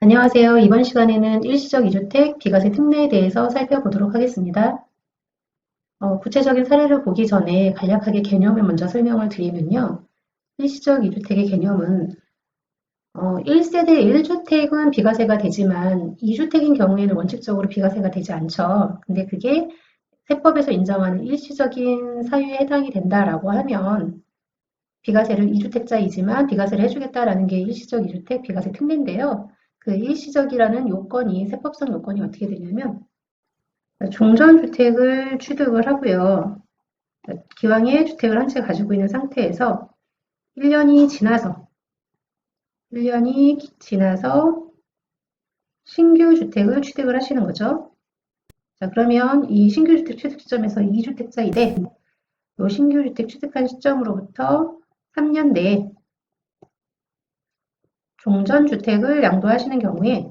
안녕하세요. 이번 시간에는 일시적 이주택 비과세 특례에 대해서 살펴보도록 하겠습니다. 구체적인 사례를 보기 전에 간략하게 개념을 먼저 설명을 드리면요. 일시적 이주택의 개념은 1세대 1주택은 비과세가 되지만 2주택인 경우에는 원칙적으로 비과세가 되지 않죠. 근데 그게 세법에서 인정하는 일시적인 사유에 해당이 된다라고 하면 비과세를 2주택자이지만 비과세를 해주겠다라는 게 일시적 이주택 비과세 특례인데요. 그 일시적이라는 요건이 세법상 요건이 어떻게 되냐면 종전주택을 취득을 하고요. 기왕에 주택을 한 채 가지고 있는 상태에서 1년이 지나서 신규 주택을 취득을 하시는 거죠. 자, 그러면 이 신규 주택 취득 시점에서 2주택자이되 이 신규 주택 취득한 시점으로부터 3년 내에 종전주택을 양도하시는 경우에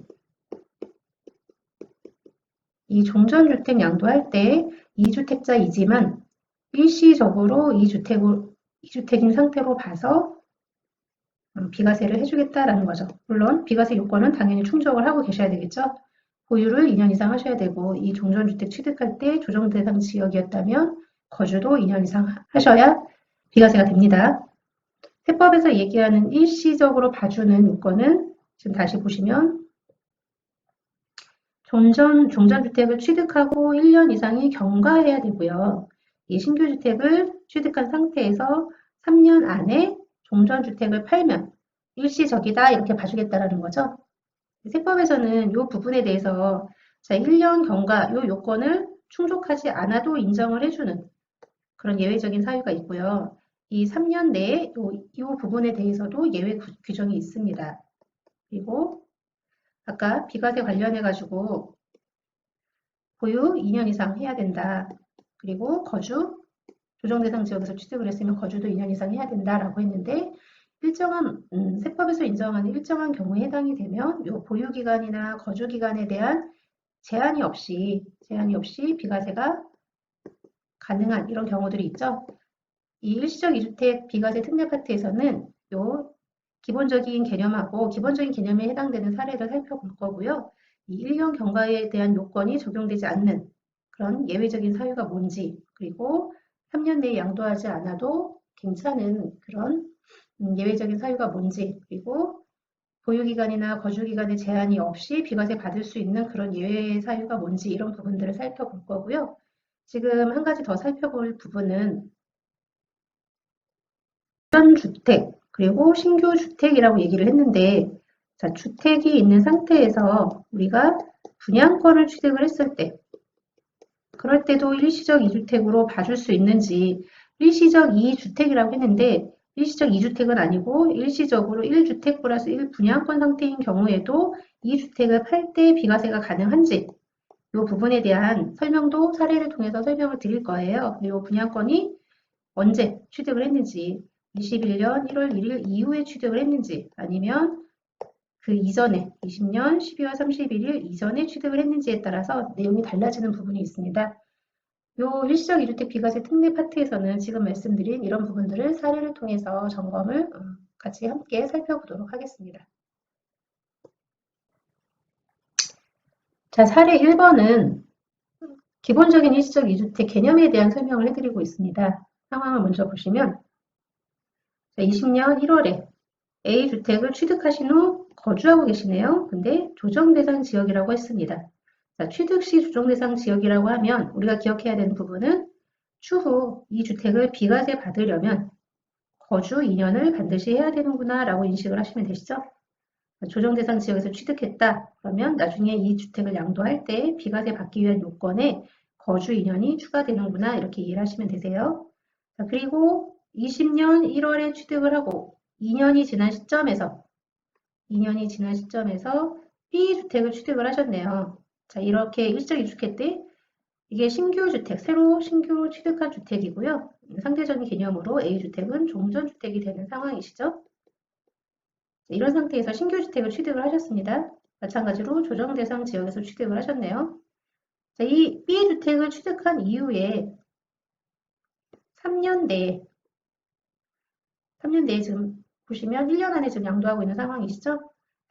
이 종전주택 양도할 때 2주택자이지만 일시적으로 2주택인 상태로 봐서 비과세를 해주겠다라는 거죠. 물론 비과세 요건은 당연히 충족을 하고 계셔야 되겠죠. 보유를 2년 이상 하셔야 되고 이 종전주택 취득할 때 조정 대상 지역이었다면 거주도 2년 이상 하셔야 비과세가 됩니다. 세법에서 얘기하는 일시적으로 봐주는 요건은 지금 다시 보시면 종전주택을 취득하고 1년 이상이 경과해야 되고요. 이 신규주택을 취득한 상태에서 3년 안에 종전주택을 팔면 일시적이다 이렇게 봐주겠다라는 거죠. 세법에서는 이 부분에 대해서 자, 1년 경과 이 요건을 충족하지 않아도 인정을 해주는 그런 예외적인 사유가 있고요. 이 3년 내에 이 부분에 대해서도 예외 규정이 있습니다. 그리고 아까 비과세 관련해 가지고 보유 2년 이상 해야 된다. 그리고 거주 조정 대상 지역에서 취득을 했으면 거주도 2년 이상 해야 된다라고 했는데 일정한 세법에서 인정하는 일정한 경우에 해당이 되면 요 보유 기간이나 거주 기간에 대한 제한이 없이 비과세가 가능한 이런 경우들이 있죠. 이 일시적 이주택 비과세 특례 파트에서는 요 기본적인 개념에 해당되는 사례를 살펴볼 거고요. 이 1년 경과에 대한 요건이 적용되지 않는 그런 예외적인 사유가 뭔지, 그리고 3년 내에 양도하지 않아도 괜찮은 그런 예외적인 사유가 뭔지, 그리고 보유기간이나 거주기간에 제한이 없이 비과세 받을 수 있는 그런 예외 사유가 뭔지 이런 부분들을 살펴볼 거고요. 지금 한 가지 더 살펴볼 부분은 주택 그리고 신규 주택이라고 얘기를 했는데 자, 주택이 있는 상태에서 우리가 분양권을 취득을 했을 때 그럴 때도 일시적 2주택으로 봐줄 수 있는지 일시적 2주택이라고 했는데 일시적 2주택은 아니고 일시적으로 1주택 플러스 1 분양권 상태인 경우에도 2주택을 팔 때 비과세가 가능한지 이 부분에 대한 설명도 사례를 통해서 설명을 드릴 거예요. 이 분양권이 언제 취득을 했는지 21년 1월 1일 이후에 취득을 했는지 아니면 그 이전에 20년 12월 31일 이전에 취득을 했는지에 따라서 내용이 달라지는 부분이 있습니다. 요 일시적 2주택 비과세 특례 파트에서는 지금 말씀드린 이런 부분들을 사례를 통해서 점검을 같이 함께 살펴보도록 하겠습니다. 자, 사례 1번은 기본적인 일시적 2주택 개념에 대한 설명을 해드리고 있습니다. 상황을 먼저 보시면 20년 1월에 A주택을 취득하신 후 거주하고 계시네요. 근데 조정대상 지역이라고 했습니다. 자, 취득 시 조정대상 지역이라고 하면 우리가 기억해야 되는 부분은 추후 이 주택을 비과세 받으려면 거주 2년을 반드시 해야 되는구나 라고 인식을 하시면 되시죠. 조정대상 지역에서 취득했다. 그러면 나중에 이 주택을 양도할 때 비과세 받기 위한 요건에 거주 2년이 추가되는구나 이렇게 이해를 하시면 되세요. 자, 그리고 20년 1월에 취득을 하고 2년이 지난 시점에서 B주택을 취득을 하셨네요. 자, 이렇게 일시적 2주택 때 이게 신규 주택, 새로 신규로 취득한 주택이고요. 상대적인 개념으로 A주택은 종전주택이 되는 상황이시죠. 이런 상태에서 신규 주택을 취득을 하셨습니다. 마찬가지로 조정대상 지역에서 취득을 하셨네요. 자, 이 B주택을 취득한 이후에 3년 내에 지금 보시면 1년 안에 지금 양도하고 있는 상황이시죠?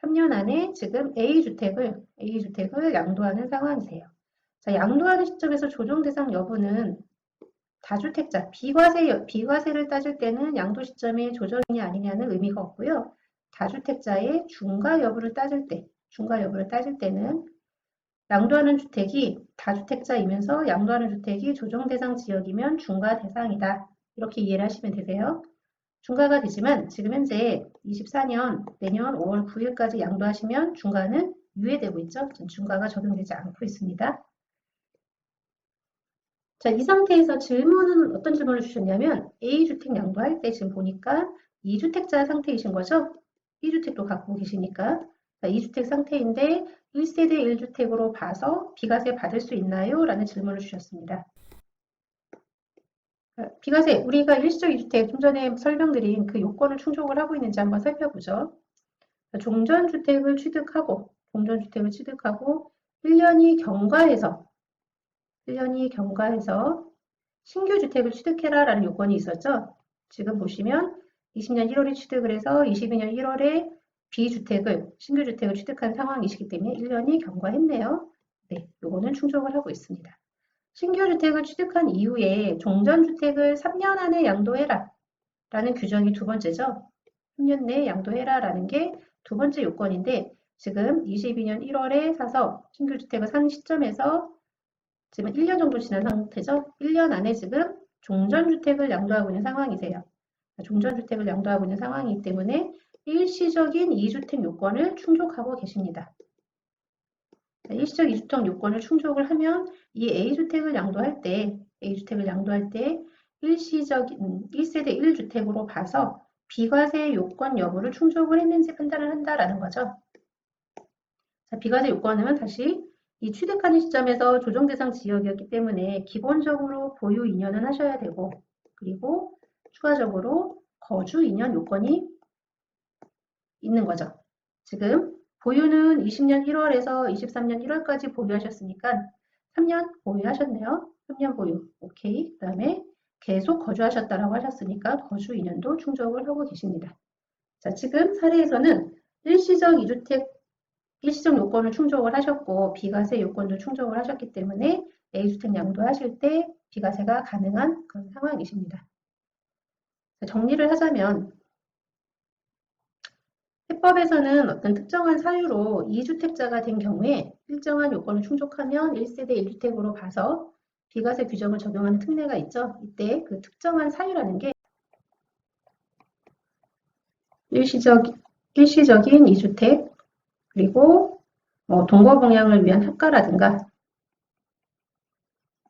3년 안에 지금 A주택을 양도하는 상황이세요. 자, 양도하는 시점에서 조정 대상 여부는 다주택자, 비과세를 따질 때는 양도 시점이 조정이냐 아니냐는 의미가 없고요. 다주택자의 중과 여부를 따질 때는 양도하는 주택이 다주택자이면서 양도하는 주택이 조정 대상 지역이면 중과 대상이다. 이렇게 이해를 하시면 되세요. 중과가 되지만 지금 현재 24년 내년 5월 9일까지 양도하시면 중과는 유예되고 있죠. 중과가 적용되지 않고 있습니다. 자, 이 상태에서 질문은 어떤 질문을 주셨냐면 A주택 양도할 때 지금 보니까 2주택자 상태이신 거죠? 2주택도 갖고 계시니까 2주택 상태인데 1세대 1주택으로 봐서 비과세 받을 수 있나요? 라는 질문을 주셨습니다. 비과세, 우리가 일시적 2주택 좀 전에 설명드린 그 요건을 충족을 하고 있는지 한번 살펴보죠. 종전주택을 취득하고 1년이 경과해서 신규 주택을 취득해라 라는 요건이 있었죠. 지금 보시면 20년 1월에 취득을 해서 22년 1월에 신규 주택을 취득한 상황이시기 때문에 1년이 경과했네요. 네, 요거는 충족을 하고 있습니다. 신규 주택을 취득한 이후에 종전주택을 3년 안에 양도해라 라는 규정이 두 번째죠. 3년 내에 양도해라 라는 게 두 번째 요건인데 지금 22년 1월에 사서 신규 주택을 산 시점에서 지금 1년 정도 지난 상태죠. 1년 안에 지금 종전주택을 양도하고 있는 상황이세요. 종전주택을 양도하고 있는 상황이기 때문에 일시적인 2주택 요건을 충족하고 계십니다. 일시적 2주택 요건을 충족을 하면 이 A주택을 양도할 때 1세대 1주택으로 봐서 비과세 요건 여부를 충족을 했는지 판단을 한다라는 거죠. 자, 비과세 요건은 다시 이 취득하는 시점에서 조정 대상 지역이었기 때문에 기본적으로 보유 2년은 하셔야 되고 그리고 추가적으로 거주 2년 요건이 있는 거죠. 지금 보유는 20년 1월에서 23년 1월까지 보유하셨으니까 3년 보유하셨네요. 3년 보유. 오케이. 그 다음에 계속 거주하셨다라고 하셨으니까 거주 2년도 충족을 하고 계십니다. 자, 지금 사례에서는 일시적 요건을 충족을 하셨고 비과세 요건도 충족을 하셨기 때문에 A주택 양도하실 때 비과세가 가능한 그런 상황이십니다. 자, 정리를 하자면 해법에서는 어떤 특정한 사유로 2주택자가 된 경우에 일정한 요건을 충족하면 1세대 1주택으로 봐서 비과세 규정을 적용하는 특례가 있죠. 이때 그 특정한 사유라는 게 일시적인 2주택 그리고 동거봉양을 위한 합가라든가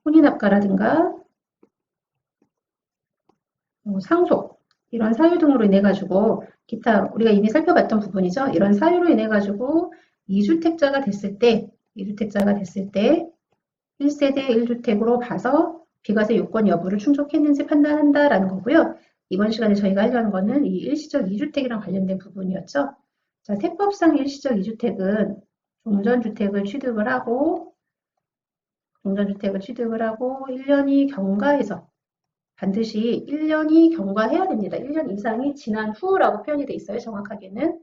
혼인합가라든가 상속 이런 사유 등으로 인해 가지고 기타 우리가 이미 살펴봤던 부분이죠. 이런 사유로 인해 가지고 2주택자가 됐을 때 1세대 1주택으로 봐서 비과세 요건 여부를 충족했는지 판단한다라는 거고요. 이번 시간에 저희가 하려는 거는 이 일시적 2주택이랑 관련된 부분이었죠. 자, 세법상 일시적 2주택은 종전주택을 취득을 하고 1년이 경과해서 반드시 1년이 경과해야 됩니다. 1년 이상이 지난 후라고 표현이 돼 있어요. 정확하게는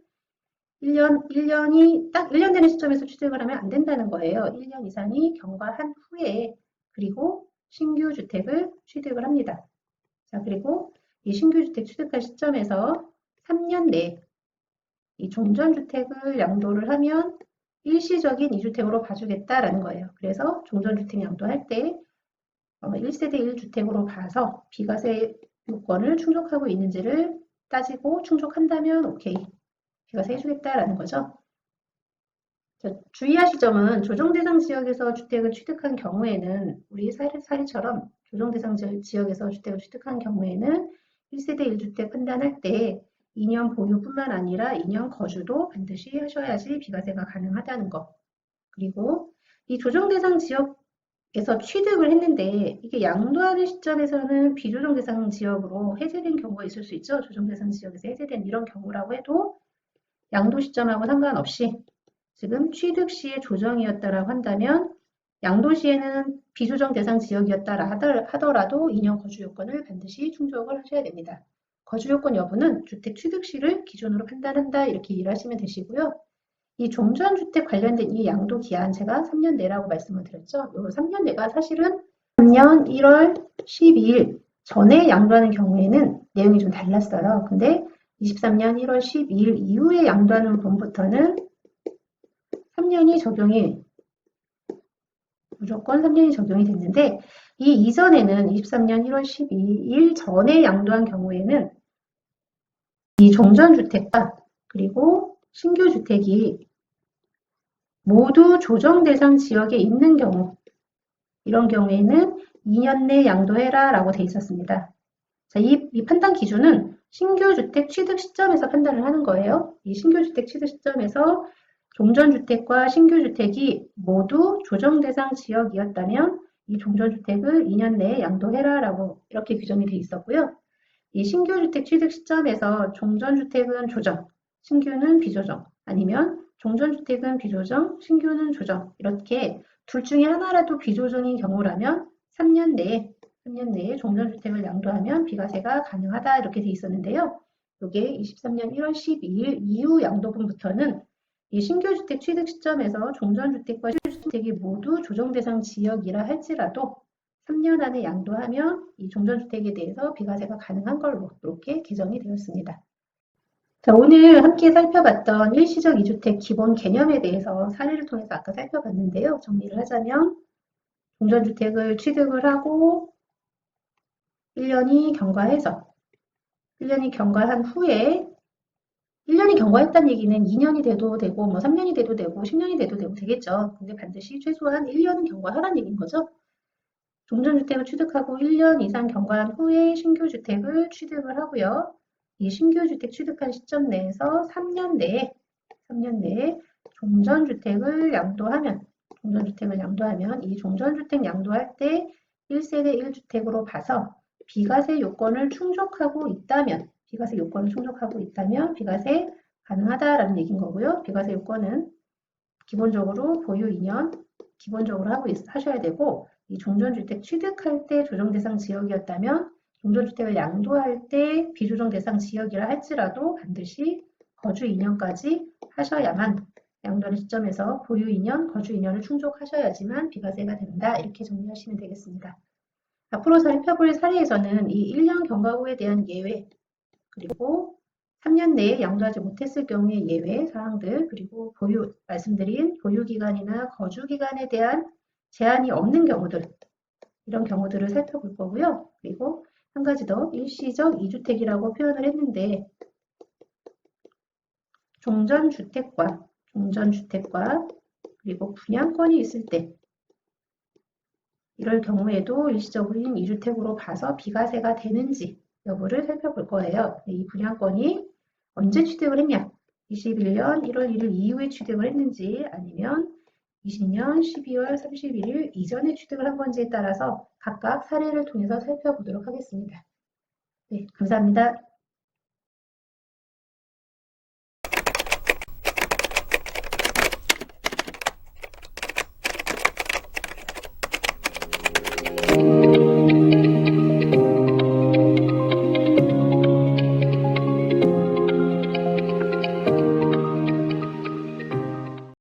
1년이 딱 1년 되는 시점에서 취득을 하면 안 된다는 거예요. 1년 이상이 경과한 후에 그리고 신규 주택을 취득을 합니다. 자, 그리고 이 신규 주택 취득할 시점에서 3년 내에 이 종전주택을 양도를 하면 일시적인 2주택으로 봐주겠다라는 거예요. 그래서 종전주택 양도할 때 1세대 1주택으로 봐서 비과세 요건을 충족하고 있는지를 따지고 충족한다면 오케이. 비과세 해주겠다라는 거죠. 자, 주의하실 점은 조정대상 지역에서 주택을 취득한 경우에는 우리 사례처럼 조정대상 지역에서 주택을 취득한 경우에는 1세대 1주택 판단할 때 2년 보유뿐만 아니라 2년 거주도 반드시 하셔야지 비과세가 가능하다는 거. 그리고 이 조정대상 지역에서 취득을 했는데 이게 양도하는 시점에서는 비조정대상 지역으로 해제된 경우가 있을 수 있죠. 조정대상 지역에서 해제된 이런 경우라고 해도 양도 시점하고 상관없이 지금 취득 시의 조정이었다라고 한다면 양도 시에는 비조정 대상 지역이었다 하더라도 2년 거주 요건을 반드시 충족을 하셔야 됩니다. 거주 요건 여부는 주택 취득 시를 기준으로 판단한다 이렇게 이해를 하시면 되시고요. 이 종전주택 관련된 이 양도 기한 제가 3년 내라고 말씀을 드렸죠. 이 3년 내가 사실은 3년 1월 12일 전에 양도하는 경우에는 내용이 좀 달랐어요. 근데 23년 1월 12일 이후에 양도하는 분부터는 3년이 적용이 무조건 3년이 적용이 됐는데 이 이전에는 23년 1월 12일 전에 양도한 경우에는 이 종전주택과 그리고 신규주택이 모두 조정 대상 지역에 있는 경우 이런 경우에는 2년 내 양도해라 라고 돼 있었습니다. 자, 이 판단 기준은 신규주택 취득 시점에서 판단을 하는 거예요. 이 신규주택 취득 시점에서 종전주택과 신규주택이 모두 조정 대상 지역이었다면 이 종전주택을 2년 내에 양도해라 라고 이렇게 규정이 돼 있었고요. 이 신규주택 취득 시점에서 종전주택은 조정, 신규는 비조정, 아니면 종전주택은 비조정, 신규는 조정 이렇게 둘 중에 하나라도 비조정인 경우라면 3년 내에 종전주택을 양도하면 비과세가 가능하다 이렇게 돼 있었는데요. 이게 23년 1월 12일 이후 양도분부터는 이 신규주택 취득 시점에서 종전주택과 신규주택이 모두 조정 대상 지역이라 할지라도 3년 안에 양도하면 이 종전주택에 대해서 비과세가 가능한 걸로 이렇게 개정이 되었습니다. 자, 오늘 함께 살펴봤던 일시적 2주택 기본 개념에 대해서 사례를 통해서 아까 살펴봤는데요. 정리를 하자면 종전주택을 취득을 하고 1년이 경과해서 1년이 경과한 후에 1년이 경과했다는 얘기는 2년이 돼도 되고 뭐 3년이 돼도 되고 10년이 돼도 되고 되겠죠. 근데 반드시 최소한 1년은 경과하라는 얘기인 거죠. 종전주택을 취득하고 1년 이상 경과한 후에 신규주택을 취득을 하고요. 이 신규주택 취득한 시점 내에서 3년 내에 종전주택을 양도하면 이 종전주택 양도할 때 1세대 1주택으로 봐서 비과세 요건을 충족하고 있다면 비과세 가능하다라는 얘기인 거고요. 비과세 요건은 기본적으로 보유 2년 기본적으로 하셔야 되고 이 종전주택 취득할 때 조정 대상 지역이었다면 종전주택을 양도할 때 비조정 대상 지역이라 할지라도 반드시 거주 2년까지 하셔야만 양도하는 시점에서 보유 2년, 거주 2년을 충족하셔야지만 비과세가 된다. 이렇게 정리하시면 되겠습니다. 앞으로 살펴볼 사례에서는 이 1년 경과 후에 대한 예외, 그리고 3년 내에 양도하지 못했을 경우의 예외 사항들, 그리고 말씀드린 보유기간이나 거주기간에 대한 제한이 없는 경우들, 이런 경우들을 살펴볼 거고요. 그리고 한 가지 더 일시적 2주택이라고 표현을 했는데 종전주택과 그리고 분양권이 있을 때 이럴 경우에도 일시적인 2주택으로 봐서 비과세가 되는지 여부를 살펴볼 거예요. 이 분양권이 언제 취득을 했냐? 21년 1월 1일 이후에 취득을 했는지 아니면 20년 12월 31일 이전에 취득을 한 건지에 따라서 각각 사례를 통해서 살펴보도록 하겠습니다. 네, 감사합니다.